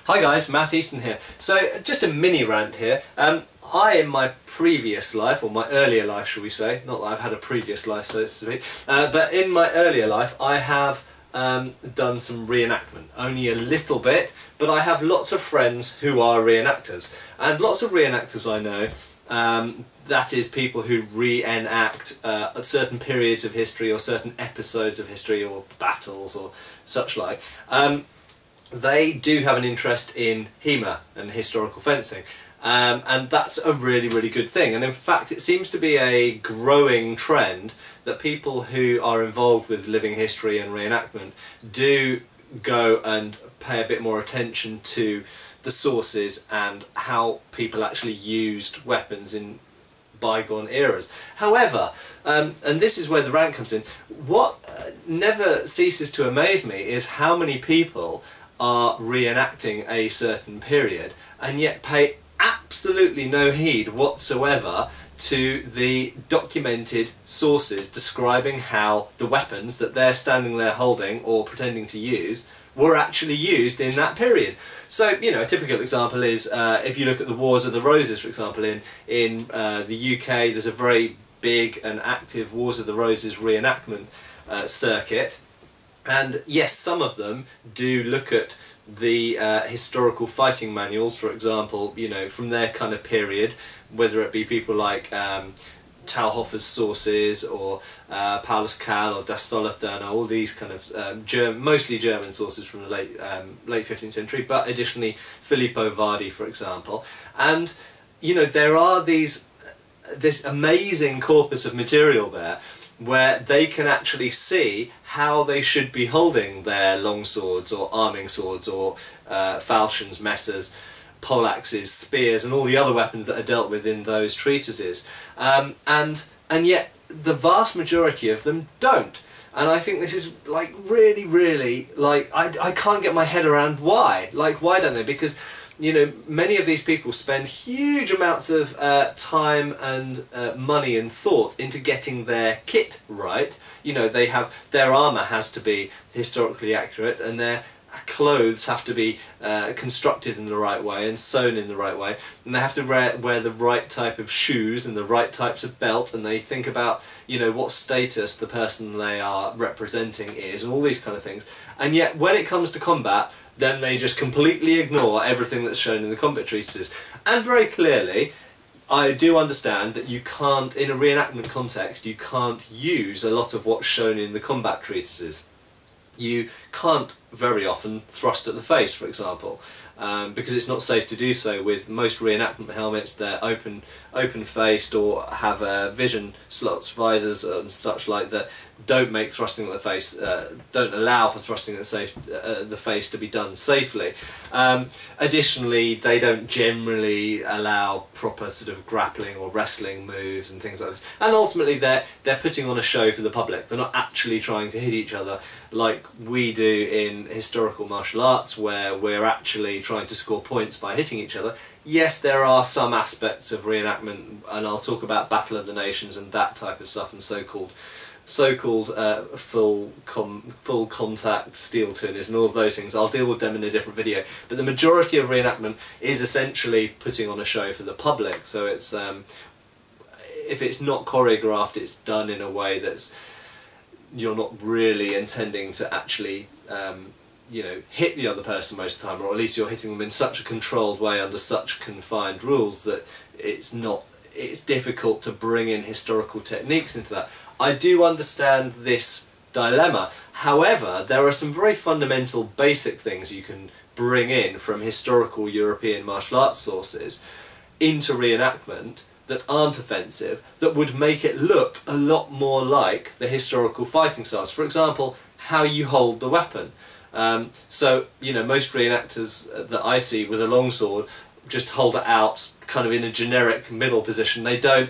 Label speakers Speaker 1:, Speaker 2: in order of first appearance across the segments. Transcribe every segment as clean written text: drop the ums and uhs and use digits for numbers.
Speaker 1: Hi guys, Matt Easton here. So just a mini rant here. In my previous life, or my earlier life shall we say, not that I've had a previous life so to speak, but in my earlier life I have done some reenactment. Only a little bit, but I have lots of friends who are reenactors. And lots of reenactors I know, that is people who reenact certain periods of history or certain episodes of history or battles or such like. They do have an interest in HEMA and historical fencing, and that's a really good thing. And in fact it seems to be a growing trend that people who are involved with living history and reenactment do go and pay a bit more attention to the sources and how people actually used weapons in bygone eras. However, and this is where the rant comes in, what never ceases to amaze me is how many people are reenacting a certain period and yet pay absolutely no heed whatsoever to the documented sources describing how the weapons that they're standing there holding or pretending to use were actually used in that period. So, you know, a typical example is if you look at the Wars of the Roses, for example, in the UK, there's a very big and active Wars of the Roses reenactment circuit. And yes, some of them do look at the historical fighting manuals, for example, you know, from their kind of period, whether it be people like Talhoffer's sources or Paulus Kahl or Das Solothurn, all these kind of mostly German sources from the late 15th century, but additionally Filippo Vardi, for example. And you know, there are this amazing corpus of material there where they can actually see how they should be holding their long swords or arming swords or falchions, messers, poleaxes, spears and all the other weapons that are dealt with in those treatises. And yet the vast majority of them don't. And I think this is like really like I can't get my head around why. Like, why don't they? Because you know, many of these people spend huge amounts of time and money and thought into getting their kit right. You know, they have, their armour has to be historically accurate and their clothes have to be constructed in the right way and sewn in the right way, and they have to wear the right type of shoes and the right types of belt, and they think about, you know, what status the person they are representing is and all these kind of things. And yet when it comes to combat, then they just completely ignore everything that's shown in the combat treatises. And very clearly, I do understand that you can't, in a reenactment context, you can't use a lot of what's shown in the combat treatises. You can't very often thrust at the face, for example, because it's not safe to do so. With most reenactment helmets, they're open-faced or have vision slots, visors and such like that don't make thrusting at the face, don't allow for thrusting at the face to be done safely. Additionally, they don't generally allow proper sort of grappling or wrestling moves and things like this. And ultimately, they're putting on a show for the public. They're not actually trying to hit each other like we do in historical martial arts, where we're actually trying to score points by hitting each other. Yes, there are some aspects of reenactment, and I'll talk about Battle of the Nations and that type of stuff, and so-called full contact steel tunics and all of those things. I'll deal with them in a different video. But the majority of reenactment is essentially putting on a show for the public. So it's if it's not choreographed, it's done in a way that's, you're not really intending to actually you know, hit the other person most of the time, or at least you're hitting them in such a controlled way under such confined rules that it's difficult to bring in historical techniques into that. I do understand this dilemma. However, there are some very fundamental basic things you can bring in from historical European martial arts sources into reenactment that aren't offensive, that would make it look a lot more like the historical fighting styles. For example, how you hold the weapon. So, you know, most reenactors that I see with a longsword just hold it out kind of in a generic middle position. They don't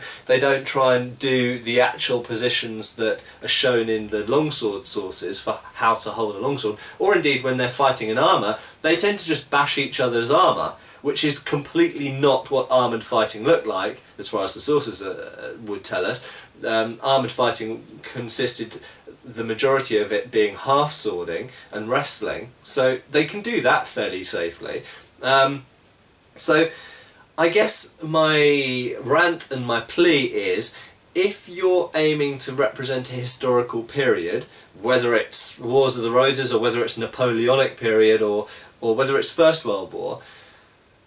Speaker 1: try and do the actual positions that are shown in the longsword sources for how to hold a longsword, or indeed when they're fighting in armour, they tend to just bash each other's armour, which is completely not what armoured fighting looked like, as far as the sources would tell us. Armoured fighting consisted the majority of it being half swording and wrestling, so they can do that fairly safely. So I guess my rant and my plea is, if you're aiming to represent a historical period, whether it's Wars of the Roses or whether it's Napoleonic period or whether it's First World War,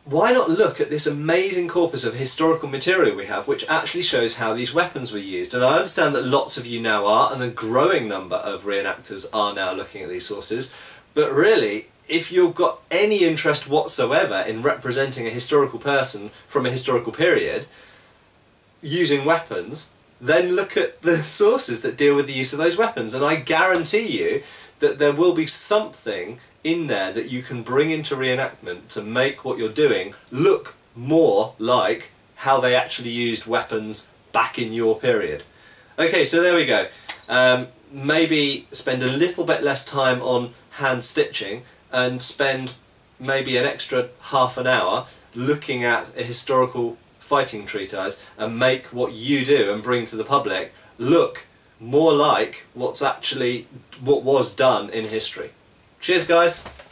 Speaker 1: why not look at this amazing corpus of historical material we have, which actually shows how these weapons were used? And I understand that lots of you now are, and a growing number of reenactors are now looking at these sources, but really, if you've got any interest whatsoever in representing a historical person from a historical period using weapons, then look at the sources that deal with the use of those weapons, and I guarantee you that there will be something in there that you can bring into reenactment to make what you're doing look more like how they actually used weapons back in your period. Okay, so there we go. Maybe spend a little bit less time on hand stitching and spend maybe an extra half an hour looking at a historical fighting treatise and make what you do and bring to the public look more like what was done in history. Cheers guys!